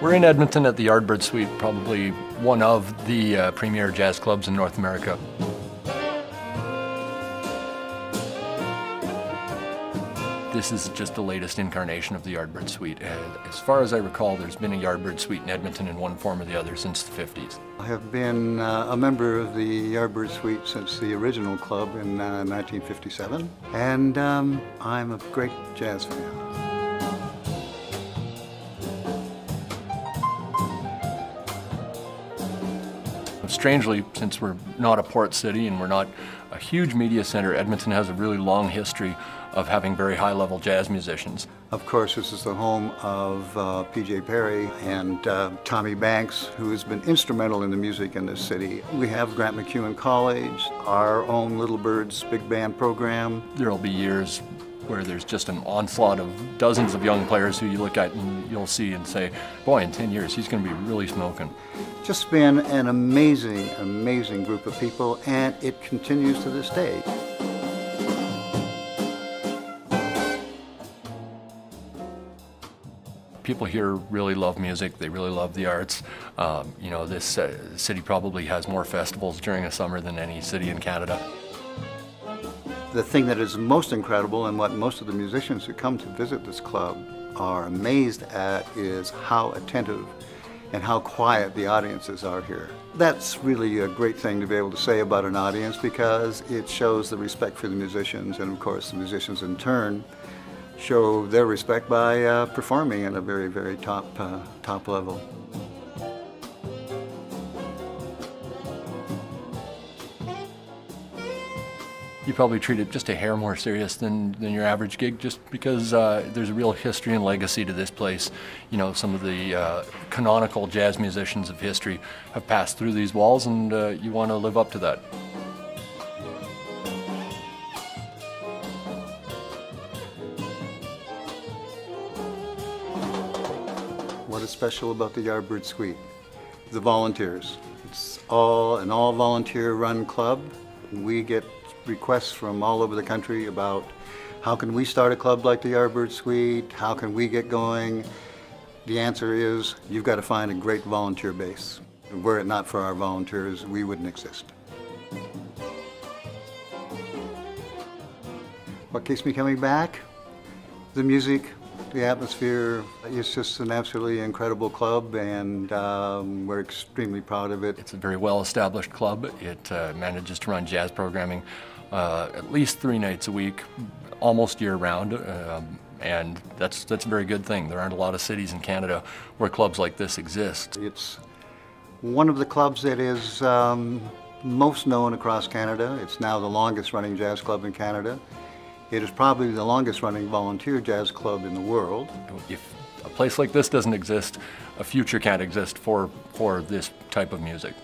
We're in Edmonton at the Yardbird Suite, probably one of the premier jazz clubs in North America. This is just the latest incarnation of the Yardbird Suite. As far as I recall, there's been a Yardbird Suite in Edmonton in one form or the other since the 50s. I have been a member of the Yardbird Suite since the original club in 1957, and I'm a great jazz fan. Strangely, since we're not a port city and we're not a huge media center, Edmonton has a really long history of having very high-level jazz musicians. Of course, this is the home of P.J. Perry and Tommy Banks, who has been instrumental in the music in this city. We have Grant McEwen College, our own Little Birds big band program. There'll be years where there's just an onslaught of dozens of young players who you look at and you'll see and say, boy, in 10 years he's going to be really smoking. Just been an amazing, amazing group of people, and it continues to this day. People here really love music, they really love the arts. You know, this city probably has more festivals during the summer than any city in Canada. The thing that is most incredible, and what most of the musicians who come to visit this club are amazed at, is how attentive and how quiet the audiences are here. That's really a great thing to be able to say about an audience, because it shows the respect for the musicians, and of course the musicians in turn show their respect by performing at a very, very top level. You probably treat it just a hair more serious than your average gig, just because there's a real history and legacy to this place. You know, some of the canonical jazz musicians of history have passed through these walls, and you want to live up to that. What is special about the Yardbird Suite? The volunteers. It's an all volunteer run club. We get requests from all over the country about how can we start a club like the Yardbird Suite, how can we get going. The answer is you've got to find a great volunteer base. Were it not for our volunteers, we wouldn't exist. What keeps me coming back? The music, the atmosphere. It's just an absolutely incredible club, and we're extremely proud of it. It's a very well-established club. It manages to run jazz programming at least 3 nights a week, almost year-round, and that's a very good thing. There aren't a lot of cities in Canada where clubs like this exist. It's one of the clubs that is most known across Canada. It's now the longest-running jazz club in Canada. It is probably the longest-running volunteer jazz club in the world. If a place like this doesn't exist, a future can't exist for this type of music.